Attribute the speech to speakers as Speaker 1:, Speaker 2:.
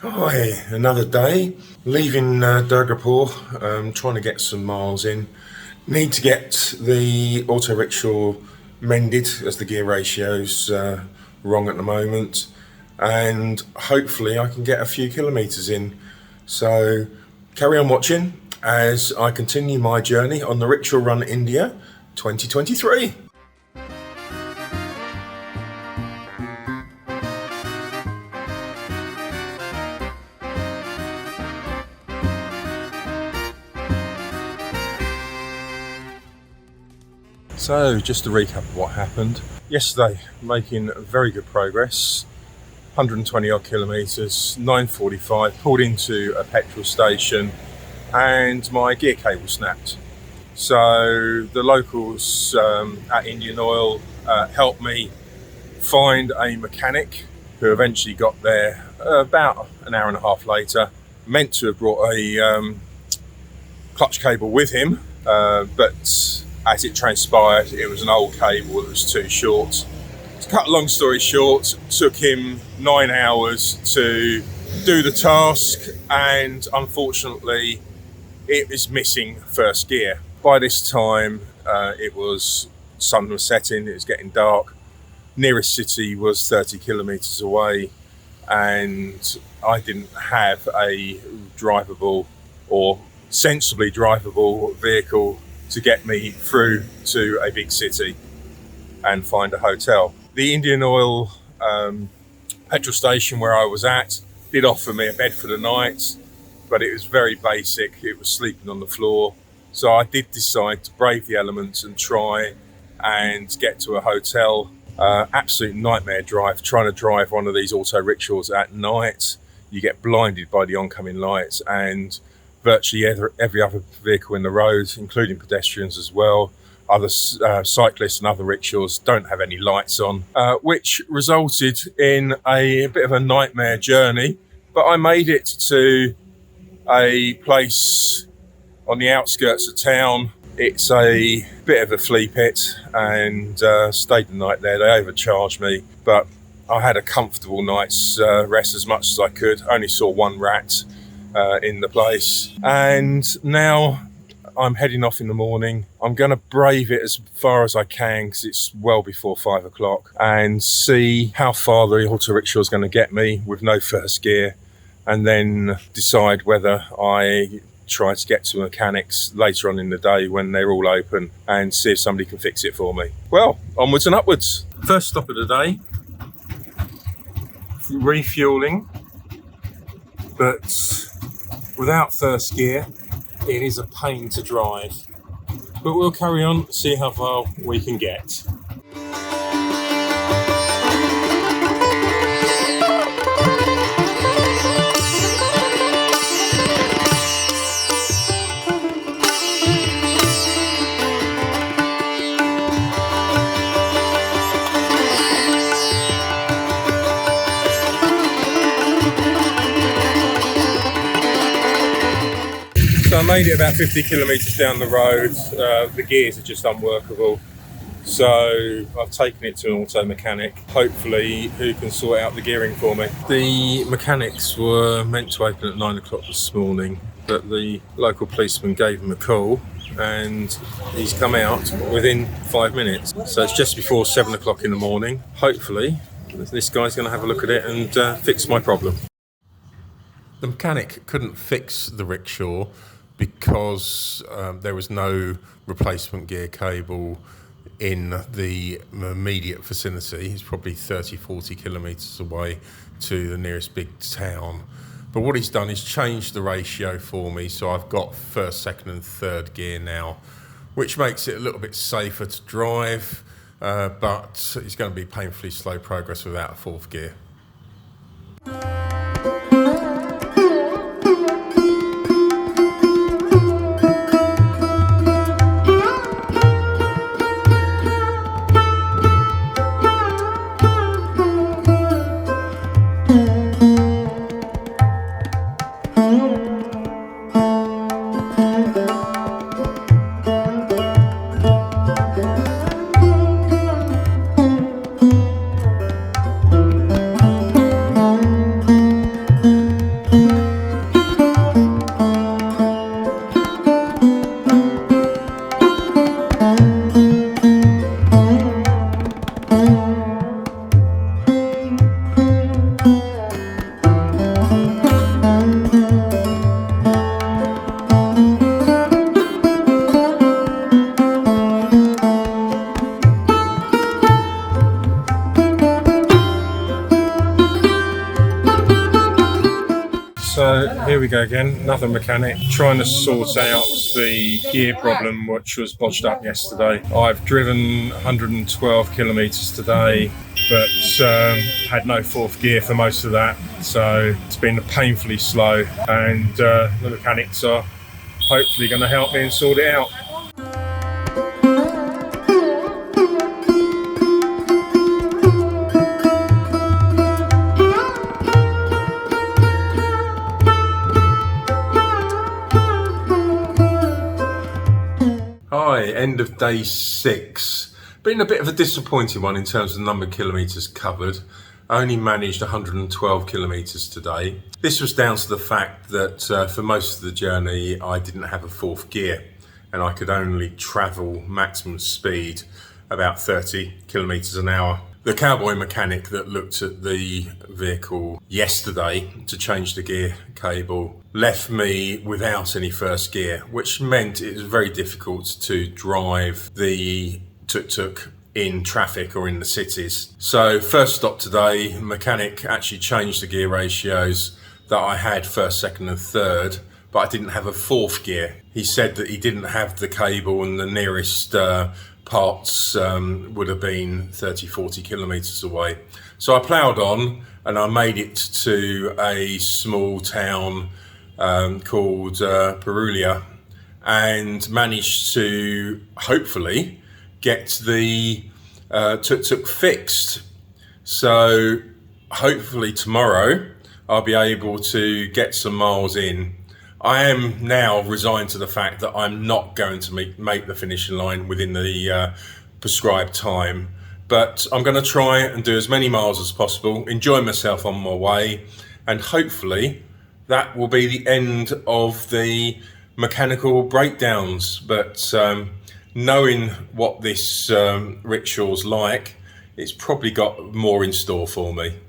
Speaker 1: Hi, another day. Leaving Durgapur, trying to get some miles in. Need to get the auto rickshaw mended as the gear ratio's wrong at the moment, and hopefully I can get a few kilometres in. So carry on watching as I continue my journey on the Rickshaw Run India 2023. So just to recap of what happened. Yesterday, making very good progress, 120 odd kilometres, 9:45, pulled into a petrol station and my gear cable snapped. So the locals at Indian Oil helped me find a mechanic who eventually got there about an hour and a half later. Meant to have brought a clutch cable with him, but as it transpired, it was an old cable that was too short. To cut a long story short, took him 9 hours to do the task, and unfortunately it was missing first gear. By this time sun was setting, it was getting dark. Nearest city was 30 kilometres away, and I didn't have a drivable or sensibly drivable vehicle to get me through to a big city and find a hotel. The Indian Oil petrol station where I was at did offer me a bed for the night, but it was very basic. It was sleeping on the floor. So I did decide to brave the elements and try and get to a hotel. Absolute nightmare drive, trying to drive one of these auto rickshaws at night. You get blinded by the oncoming lights, and virtually every other vehicle in the road, including pedestrians as well, other cyclists and other rickshaws don't have any lights on, which resulted in a bit of a nightmare journey. But I made it to a place on the outskirts of town. It's a bit of a flea pit, and stayed the night there. They overcharged me, but I had a comfortable night's rest as much as I could. Only saw one rat in the place, and now I'm heading off in the morning. I'm going to brave it as far as I can because it's well before 5 o'clock, and see how far the auto rickshaw is going to get me with no first gear, and then decide whether I try to get to mechanics later on in the day when they're all open and see if somebody can fix it for me. Well, onwards and upwards. First stop of the day, refueling, but without first gear, it is a pain to drive. But we'll carry on, see how far we can get. So I made it about 50 kilometres down the road. The gears are just unworkable, so I've taken it to an auto mechanic, hopefully who can sort out the gearing for me. The mechanics were meant to open at 9 o'clock this morning, but the local policeman gave him a call and he's come out within 5 minutes. So it's just before 7 o'clock in the morning. Hopefully this guy's going to have a look at it and fix my problem. The mechanic couldn't fix the rickshaw because there was no replacement gear cable in the immediate vicinity. It's probably 30-40 kilometres away to the nearest big town. But what he's done is changed the ratio for me, so I've got first, second and third gear now, which makes it a little bit safer to drive, but it's going to be painfully slow progress without a fourth gear. So here we go again, another mechanic trying to sort out the gear problem which was bodged up yesterday. I've driven 112 kilometres today, but had no fourth gear for most of that, so it's been painfully slow, and the mechanics are hopefully going to help me and sort it out. Hi, end of day 6. Been a bit of a disappointing one in terms of the number of kilometres covered. I only managed 112 kilometres today. This was down to the fact that for most of the journey I didn't have a fourth gear, and I could only travel maximum speed about 30 kilometres an hour. The cowboy mechanic that looked at the vehicle yesterday to change the gear cable left me without any first gear, which meant it was very difficult to drive the tuk-tuk in traffic or in the cities. So first stop today, mechanic actually changed the gear ratios that I had first, second and third, but I didn't have a fourth gear. He said that he didn't have the cable, and the nearest parts would have been 30-40 kilometres away. So I ploughed on and I made it to a small town called Purulia, and managed to hopefully get the tuk-tuk fixed. So hopefully tomorrow I'll be able to get some miles in. I am now resigned to the fact that I'm not going to make the finishing line within the prescribed time, but I'm going to try and do as many miles as possible, enjoy myself on my way, and hopefully that will be the end of the mechanical breakdowns. But knowing what this rickshaw's like, it's probably got more in store for me.